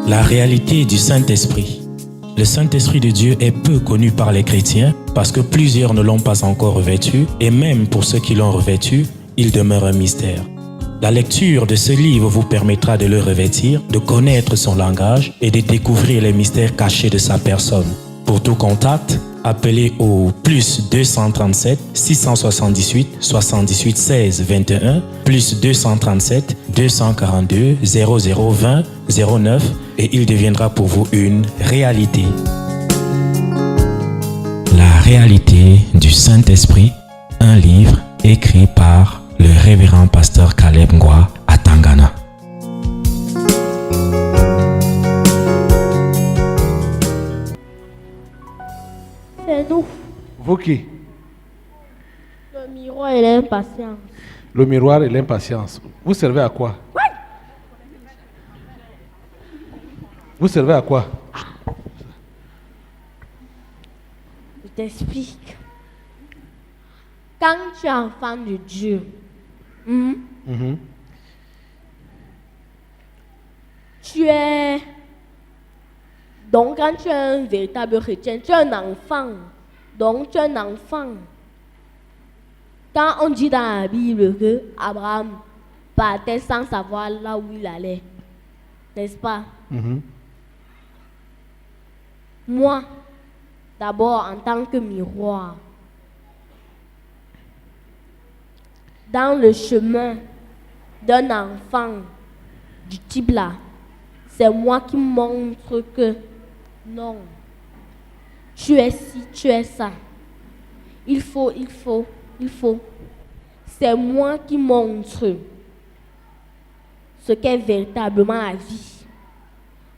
La réalité du Saint-Esprit. Le Saint-Esprit de Dieu est peu connu par les chrétiens parce que plusieurs ne l'ont pas encore revêtu et même pour ceux qui l'ont revêtu, il demeure un mystère. La lecture de ce livre vous permettra de le revêtir, de connaître son langage et de découvrir les mystères cachés de sa personne. Pour tout contact, appelez au plus 237 678 78 16 21 plus 237 242 0020 09 et il deviendra pour vous une réalité. La réalité du Saint-Esprit, un livre écrit par le révérend pasteur Caleb Ngwa à Tangana. C'est nous. Vous qui? Le miroir et l'impatience. Le miroir et l'impatience. Vous servez à quoi? Vous servez à quoi? Je t'explique. Quand tu es enfant de Dieu, tu es... Donc, quand tu es un véritable chrétien, tu es un enfant. Donc, tu es un enfant. Quand on dit dans la Bible que Abraham partait sans savoir là où il allait, n'est-ce pas? Moi, d'abord en tant que miroir, dans le chemin d'un enfant du type là, c'est moi qui montre que non, tu es ci, tu es ça. Il faut. C'est moi qui montre ce qu'est véritablement la vie.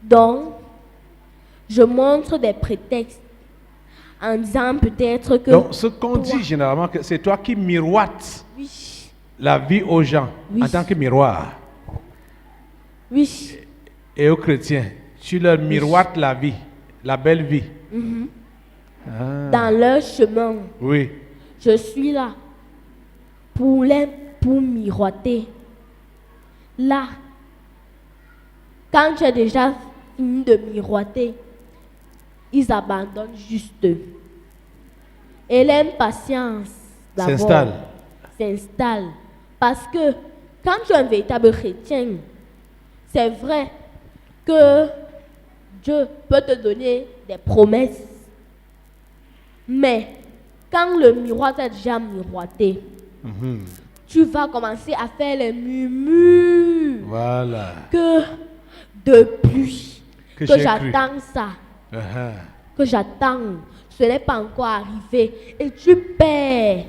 Donc, je montre des prétextes en disant peut-être que... Donc, ce qu'on dit généralement, c'est toi qui miroites la vie aux gens en tant que miroir. Oui. Et aux chrétiens, tu leur miroites la vie, la belle vie. Dans leur chemin. Oui. Je suis là pour miroiter. Là, quand tu as déjà fini de miroiter, ils abandonnent juste. Et l'impatience d'abord s'installe. Parce que quand tu es un véritable chrétien, c'est vrai que Dieu peut te donner des promesses. Mais quand le miroir t'a déjà miroité, tu vas commencer à faire les murmures. Voilà. Que depuis que j'attends ça, que j'attends, ce n'est pas encore arrivé. Et tu perds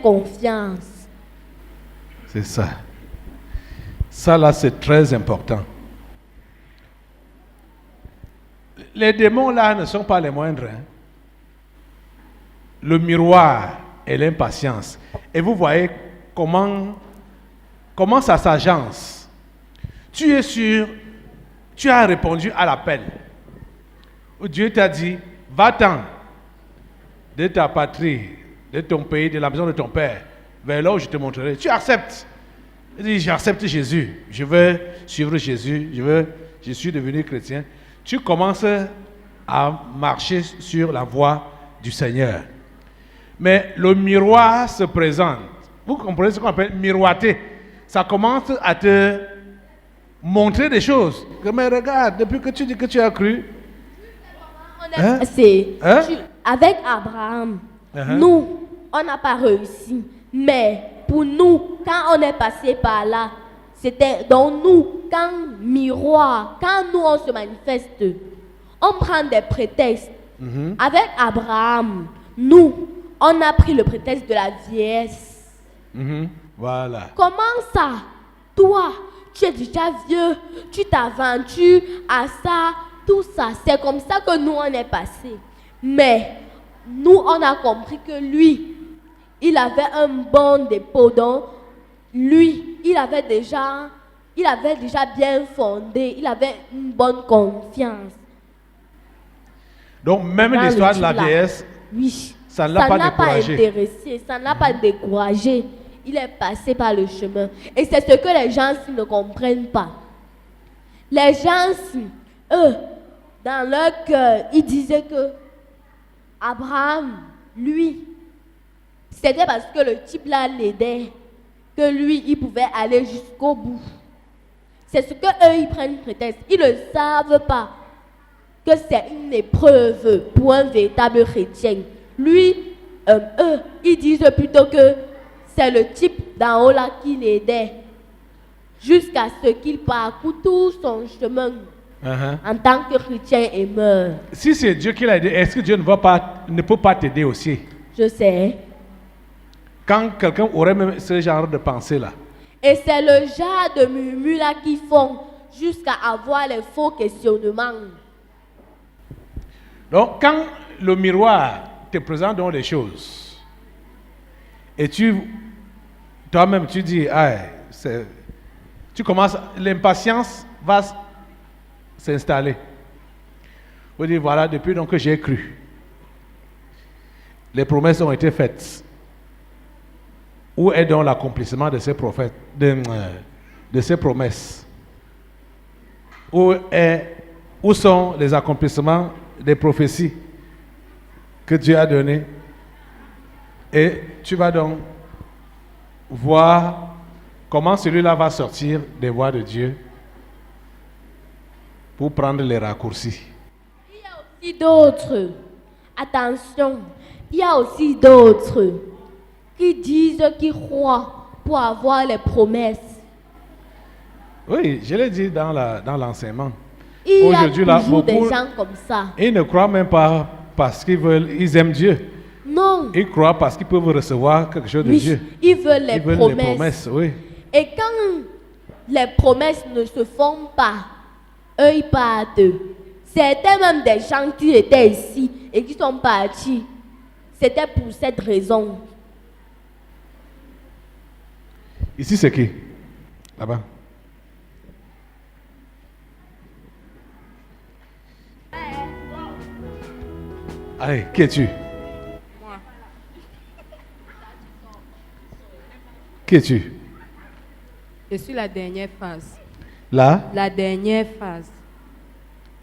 confiance. C'est ça. Ça là, c'est très important. Les démons là ne sont pas les moindres. Le miroir et l'impatience. Et vous voyez comment ça s'agence. Tu es sûr, tu as répondu à l'appel. Dieu t'a dit, va-t'en de ta patrie, de ton pays, de la maison de ton père, vers là où je te montrerai. Tu acceptes. Il dit, j'accepte Jésus. Je veux suivre Jésus. Je suis devenu chrétien. Tu commences à marcher sur la voie du Seigneur. Mais le miroir se présente. Vous comprenez ce qu'on appelle miroiter. Ça commence à te montrer des choses. Mais regarde, depuis que tu dis que tu as cru. Avec Abraham, nous, on n'a pas réussi. Mais pour nous, quand on est passé par là, c'était donc nous, quand miroir, quand nous on se manifeste, on prend des prétextes. Avec Abraham, nous, on a pris le prétexte de la vieillesse. Voilà. Comment ça? Toi, tu es déjà vieux, tu t'aventures à ça, tout ça. C'est comme ça que nous, on est passé. Mais nous, on a compris que lui, il avait un bon dépôt. Donc, lui, il avait déjà bien fondé, il avait une bonne confiance. Donc, même l'histoire de la vieillesse, ça ne l'a pas découragé. Intéressé, ça ne l'a pas découragé. Il est passé par le chemin. Et c'est ce que les gens ne comprennent pas. Les gens, eux, dans leur cœur, ils disaient que Abraham, lui, c'était parce que le type là l'aidait, que lui, il pouvait aller jusqu'au bout. C'est ce que eux, ils prennent prétexte. Ils ne savent pas que c'est une épreuve pour un véritable chrétien. Lui, eux, ils disent plutôt que c'est le type d'en haut là qui l'aidait jusqu'à ce qu'il parcourt tout son chemin en tant que chrétien et meurt. Si c'est Dieu qui l'a aidé, est-ce que Dieu ne peut pas t'aider aussi? Je sais. Quand quelqu'un aurait même ce genre de pensée-là. Et c'est le genre de murmures là qui font jusqu'à avoir les faux questionnements. Donc, quand le miroir te présente donc les choses, et toi-même, tu dis, tu commences, l'impatience va s'installer. Vous dites, voilà, depuis donc que j'ai cru, les promesses ont été faites. Où est donc l'accomplissement de ces prophètes, de ces promesses? Où sont les accomplissements des prophéties que Dieu a données? Et tu vas donc voir comment celui-là va sortir des voies de Dieu pour prendre les raccourcis. Il y a aussi d'autres, attention, il y a aussi d'autres qui disent qu'ils croient pour avoir les promesses. Oui, je l'ai dit dans l'enseignement. Il y a Aujourd'hui, là, toujours des gens comme ça. Ils ne croient même pas parce ils aiment Dieu. Non. Ils croient parce qu'ils peuvent recevoir quelque chose de Oui, Dieu. ils veulent les Les promesses. promesses, oui. Et quand les promesses ne se font pas, eux ils partent. C'était même des gens qui étaient ici et qui sont partis. C'était pour cette raison. Ici, c'est qui? Là-bas. Allez, qui es-tu? Moi. Qui es-tu? Je suis la dernière phase. Là, La dernière phase.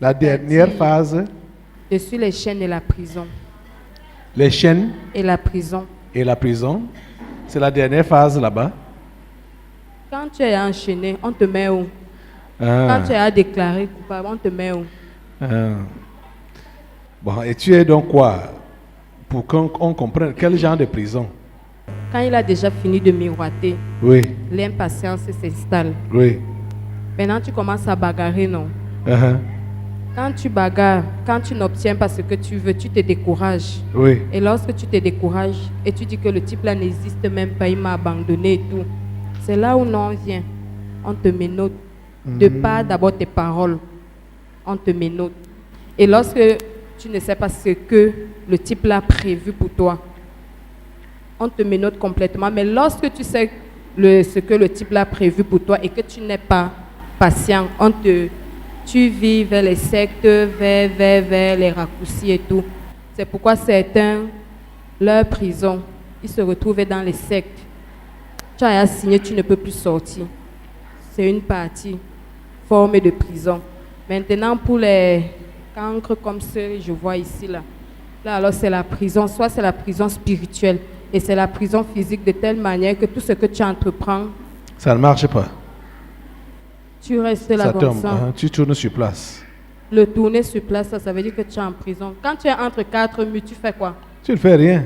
la dernière phase, Je suis les chaînes de la prison. les chaînes Et la prison. et la prison. C'est la dernière phase là-bas. Quand tu es enchaîné, on te met où? Ah, Quand tu es déclaré coupable, on te met où? ah. Bon, et tu es donc quoi? Pour qu'on comprenne quel genre de prison? Quand il a déjà fini de miroiter, Oui, l'impatience s'installe. oui. Maintenant, tu commences à bagarrer, non? Uh-huh. Quand tu bagarres, quand tu n'obtiens pas ce que tu veux, tu te décourages. Oui. Et lorsque tu te décourages et tu dis que le type là n'existe même pas, il m'a abandonné et tout, c'est là où l'on vient. On te menote. De par d'abord tes paroles, on te menote. Et lorsque tu ne sais pas ce que le type là a prévu pour toi, on te menote complètement. Mais lorsque tu sais ce que le type là a prévu pour toi et que tu n'es pas patient, tu vis vers les sectes, vers les raccourcis et tout. C'est pourquoi certains, leur prison, ils se retrouvaient dans les sectes. Tu as signé, tu ne peux plus sortir. C'est une partie formée de prison. Maintenant, pour les cancres comme ceux que je vois ici, là alors c'est la prison, soit c'est la prison spirituelle et c'est la prison physique de telle manière que tout ce que tu entreprends, Ça ne marche pas. tu restes là Ça comme tombe. ça. Hein, tu tournes sur place. Le tourner sur place, ça veut dire que tu es en prison. Quand tu es entre quatre murs, tu fais quoi? Tu ne fais rien.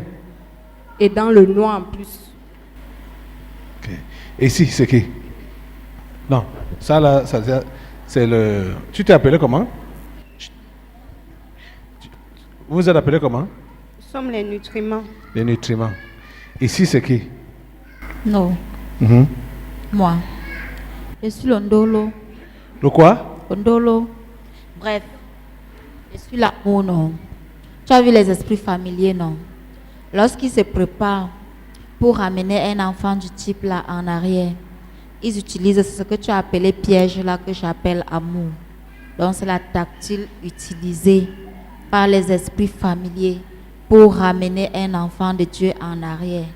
Et dans le noir en plus. Ok. Et ici, c'est qui? Non. Ça là, c'est le... Tu t'es appelé comment? Vous vous êtes appelé comment? Nous sommes les nutriments. Les nutriments. Ici, c'est qui? Non, Mhm. moi. Je suis l'ondolo. Le quoi? Ondolo. Bref, je suis l'amour, non. Tu as vu les esprits familiers, non? Lorsqu'ils se préparent pour ramener un enfant du type là en arrière, ils utilisent ce que tu as appelé piège là que j'appelle amour. Donc c'est la tactile utilisée par les esprits familiers pour ramener un enfant de Dieu en arrière.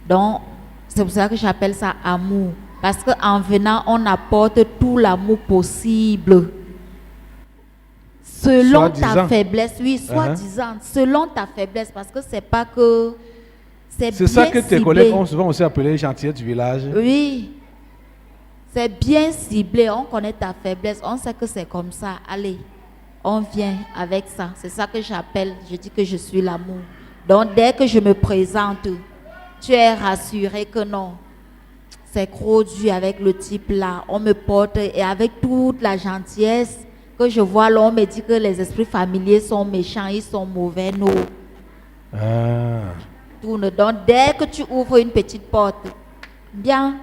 Donc c'est pour ça que j'appelle ça amour. Parce qu'en venant, on apporte tout l'amour possible Selon ta Soi-disant. faiblesse, oui, soi-disant, selon ta faiblesse, parce que c'est pas que C'est bien ça que tes ciblé. collègues ont souvent aussi appelé gentillet du village. Oui, c'est bien ciblé, on connaît ta faiblesse, on sait que c'est comme ça, allez, on vient avec ça, c'est ça que j'appelle, je dis que je suis l'amour. Donc dès que je me présente, tu es rassuré que non, c'est trop dur avec le type là, on me porte et avec toute la gentillesse que je vois là, on me dit que les esprits familiers sont méchants, ils sont mauvais, non. Ah. Tourne. Donc dès que tu ouvres une petite porte, bien,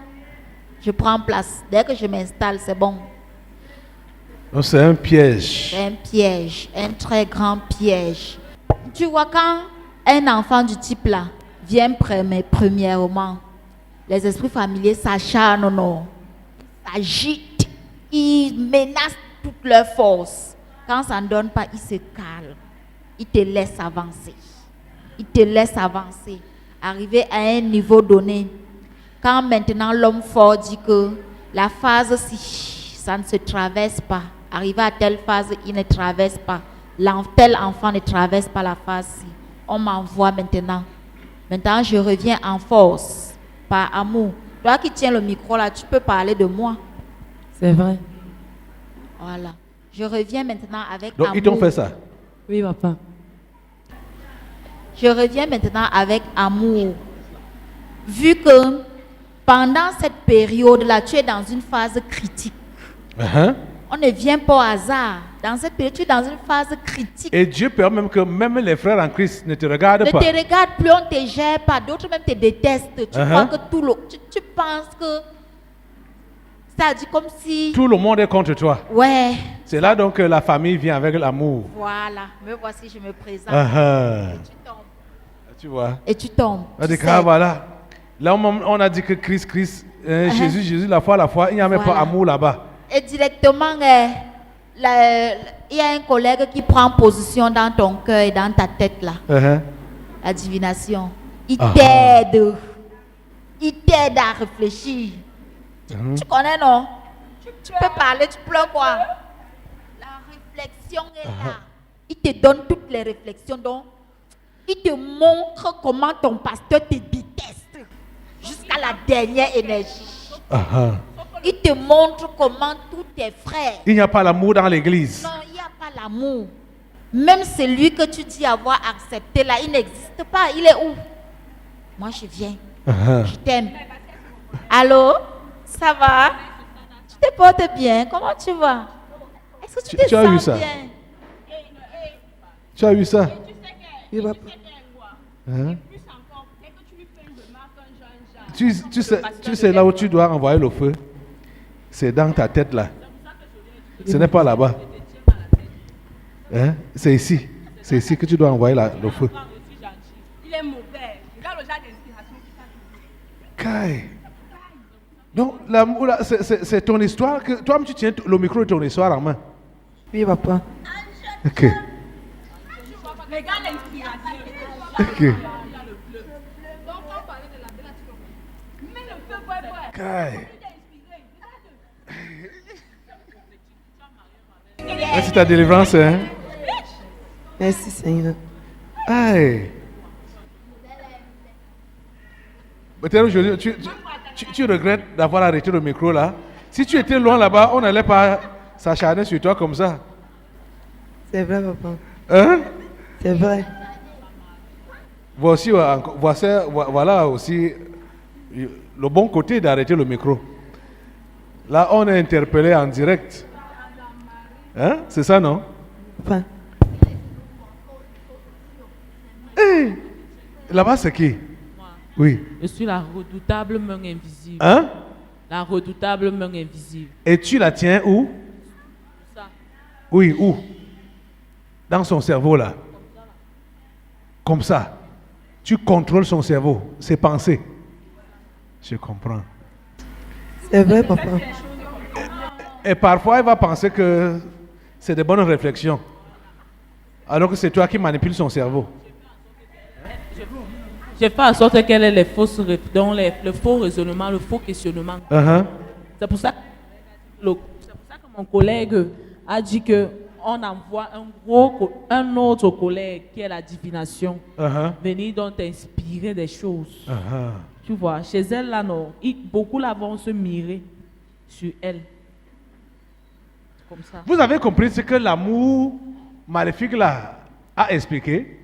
je prends place. Dès que je m'installe, c'est bon. Donc c'est un piège. C'est un piège, un très grand piège. Tu vois, quand un enfant du type là vient premièrement, les esprits familiers s'acharnent, non, s'agitent, ils menacent toute leur force. Quand ça ne donne pas, ils se calment. Ils te laissent avancer. Ils te laissent avancer. Arriver à un niveau donné. Quand maintenant l'homme fort dit que la phase si ça ne se traverse pas, arrivé à telle phase, il ne traverse pas. Tel enfant ne traverse pas la phase ci. On m'envoie maintenant. Maintenant, je reviens en force, par amour. Toi qui tiens le micro là, tu peux parler de moi. C'est vrai. Voilà. Je reviens maintenant avec Donc amour. ils t'ont fait ça. Oui, papa. Je reviens maintenant avec amour. Vu que pendant cette période-là, tu es dans une phase critique. Uh-huh. On ne vient pas au hasard. Dans cette période, tu es dans une phase critique. Et Dieu permet même que même les frères en Christ ne te regardent Ne pas. te regarde plus, on ne te gère pas. D'autres même te détestent. Tu crois que tout le... Tu penses que... Ça dit comme si... Tout le monde est contre toi. Ouais. C'est là donc que la famille vient avec l'amour. Voilà. Me voici, je me présente. Uh-huh. Et tu tombes. Tu vois. Et tu tombes. On a dit Tu que, sais. ah, voilà. Là, on a dit que Christ, Jésus, la foi, il n'y a même pas Voilà. amour là-bas. Et directement, il y a un collègue qui prend position dans ton cœur et dans ta tête là. Uh-huh. La divination. Il Ah. t'aide. Il t'aide à réfléchir. Tu connais, non? Tu peux parler, tu pleures quoi? La réflexion est là. Il te donne toutes les réflexions. Donc, il te montre comment ton pasteur te déteste jusqu'à la dernière énergie. Uh-huh. Il te montre comment tous tes frères. Il n'y a pas l'amour dans l'église. Non, il n'y a pas l'amour. Même celui que tu dis avoir accepté là, il n'existe pas. Il est où? Moi, je viens. Uh-huh. Je t'aime. Allô? Ça va? Tu te portes bien? Comment tu vas? Est-ce que tu te Tu as sens vu ça? bien? Tu as vu ça? Oui, papa. Hein? Tu sais là où tu dois envoyer le feu. C'est dans ta tête là. Ce n'est pas là-bas. Hein? C'est ici. C'est ici que tu dois envoyer le feu. Il est mauvais. Regarde le genre d'inspiration qu'il a. Kai. Donc, l'amour là, c'est ton histoire. Toi-même, tu tiens le micro de ton histoire en main. Oui, papa. Ok. Regarde l'inspiration. Ok. Donc, on parlait de la belle, tu comprends. Mets le feu, boy. Kai. Merci ta délivrance. Hein? Merci, Seigneur. Aïe. Peut-être aujourd'hui, tu regrettes d'avoir arrêté le micro là. Si tu étais loin là-bas, on n'allait pas s'acharner sur toi comme ça. C'est vrai, papa. Hein? C'est vrai. Voilà aussi le bon côté d'arrêter le micro. Là, on est interpellé en direct. Hein? C'est ça, non? Papa. Hey! Là-bas, c'est qui? Oui. Je suis la redoutable main invisible. Hein? La redoutable main invisible. Et tu la tiens où? Ça. Oui, où? Dans son cerveau, là. Comme ça. Tu contrôles son cerveau, ses pensées. Je comprends. C'est vrai, papa. Et parfois, il va penser que c'est des bonnes réflexions. Alors que c'est toi qui manipules son cerveau. Je fais en sorte qu'elle ait les fausses le faux raisonnement, le faux questionnement. Uh-huh. C'est pour ça que mon collègue a dit que on envoie un autre collègue qui est la divination, venir donc t'inspirer des choses. Tu vois, chez elle, là, non, beaucoup là vont se mirer sur elle. Comme ça. Vous avez compris ce que l'amour maléfique là a expliqué?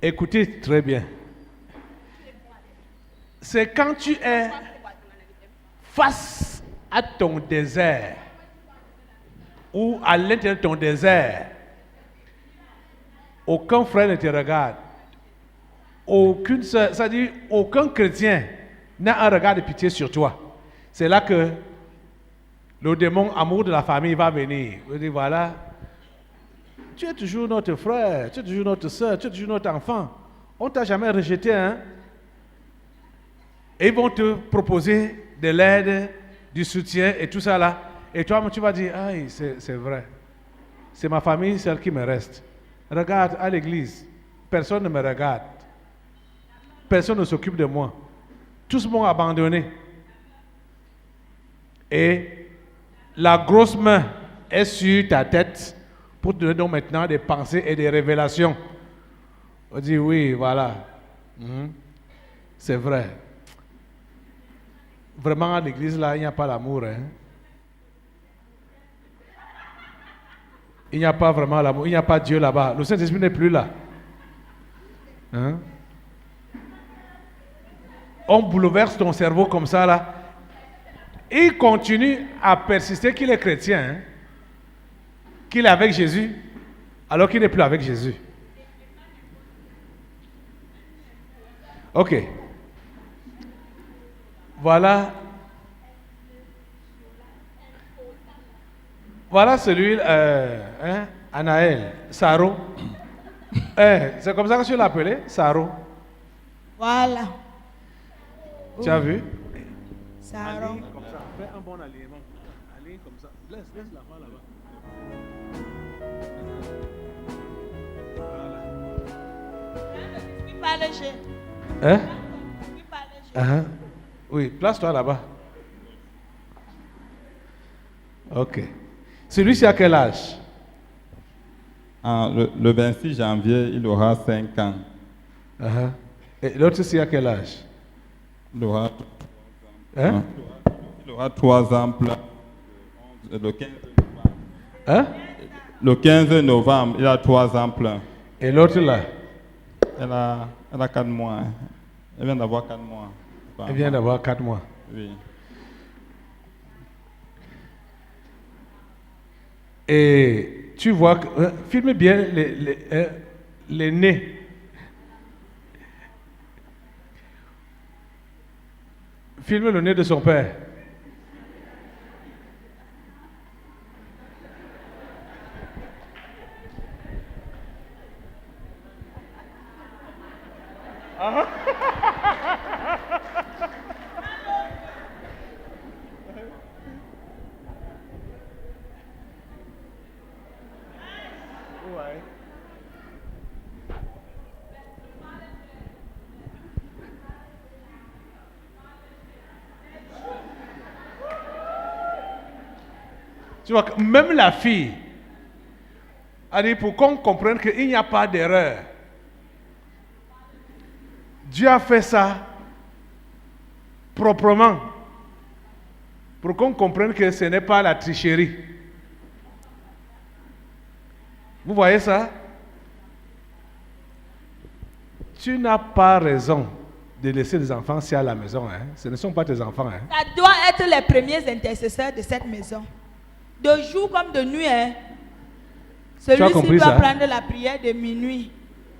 Écoutez très bien. C'est quand tu es face à ton désert ou à l'intérieur de ton désert, aucun frère ne te regarde, aucune sœur, c'est-à-dire aucun chrétien n'a un regard de pitié sur toi. C'est là que le démon amour de la famille va venir. Il dit voilà, tu es toujours notre frère, tu es toujours notre soeur, tu es toujours notre enfant. On ne t'a jamais rejeté, hein? Et ils vont te proposer de l'aide, du soutien et tout ça là. Et toi, tu vas dire, ah, c'est vrai. C'est ma famille, celle qui me reste. Regarde à l'église, personne ne me regarde. Personne ne s'occupe de moi. Tous m'ont abandonné. Et la grosse main est sur ta tête pour te donner donc maintenant des pensées et des révélations. On dit oui, voilà. C'est vrai. Vraiment, à l'église, là, il n'y a pas l'amour. Hein? Il n'y a pas vraiment l'amour. Il n'y a pas Dieu là-bas. Le Saint-Esprit n'est plus là. Hein? On bouleverse ton cerveau comme ça, là. Il continue à persister qu'il est chrétien, hein? Qu'il est avec Jésus, alors qu'il n'est plus avec Jésus. Ok. Voilà. Voilà celui, Anaël, Saro. C'est comme ça que tu l'appelais, Saro. Voilà. Tu as vu? Saro. Comme ça, fais un bon alignement. Aligne comme ça. Laisse la main là-bas. Je suis pas léger. Hein? Je suis pas léger. Oui, place-toi là-bas. Ok. Celui-ci a quel âge? Le 26 janvier, il aura 5 ans. Et l'autre ici a quel âge? Il aura, il aura 3 ans plein. Le 15 novembre. Le 15 novembre, il a 3 ans plein. Et l'autre là? Elle a 4 mois. Elle vient d'avoir 4 mois. Elle vient d'avoir 4 mois. Oui. Et tu vois, filme bien les nez. Filme le nez de son père. Tu vois, même la fille a dit pour qu'on comprenne qu'il n'y a pas d'erreur. Dieu a fait ça proprement pour qu'on comprenne que ce n'est pas la tricherie. Vous voyez ça? Tu n'as pas raison de laisser les enfants si à la maison. Hein? Ce ne sont pas tes enfants. Hein? Ça doit être les premiers intercesseurs de cette maison. De jour comme de nuit. Hein? Celui-ci doit prendre la prière de minuit.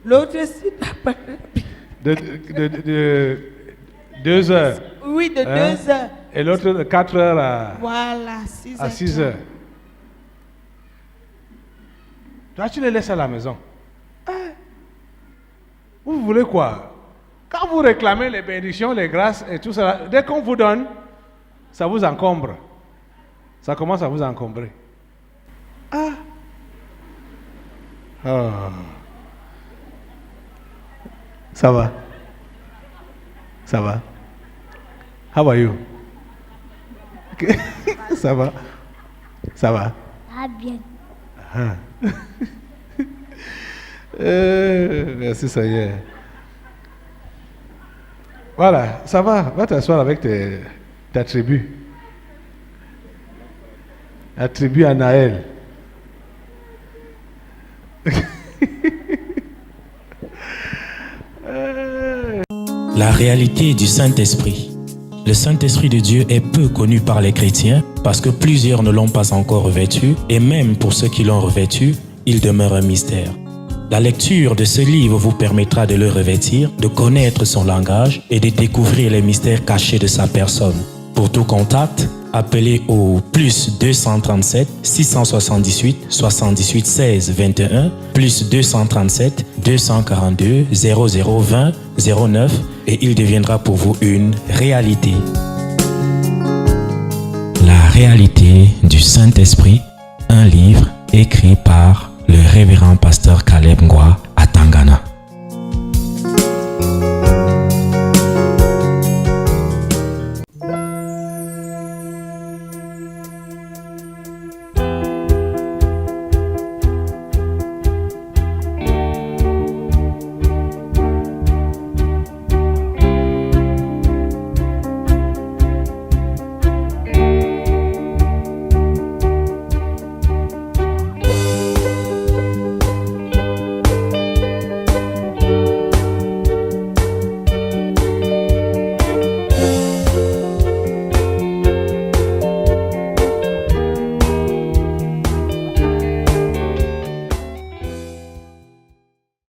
L'autre-ci doit prendre la prière de 2 heures. Oui, de 2 heures. Et l'autre de 4 heures à 6 heures. Toi, tu les laisses à la maison. Vous voulez quoi? Quand vous réclamez les bénédictions, les grâces et tout ça, dès qu'on vous donne, ça vous encombre. Ça commence à vous encombrer. Ça va? Ça va? How are you? Okay. Ça va? Ça va? Ah bien. Merci Seigneur. Voilà, ça va. Va t'asseoir avec ta tribu. La tribu à Naël. La réalité du Saint-Esprit. Le Saint-Esprit de Dieu est peu connu par les chrétiens parce que plusieurs ne l'ont pas encore revêtu et même pour ceux qui l'ont revêtu, il demeure un mystère. La lecture de ce livre vous permettra de le revêtir, de connaître son langage et de découvrir les mystères cachés de sa personne. Pour tout contact, appelez au plus 237 678 78 16 21 plus 237 242 0020 09 et il deviendra pour vous une réalité. La réalité du Saint-Esprit, un livre écrit par le révérend pasteur Caleb Ngwa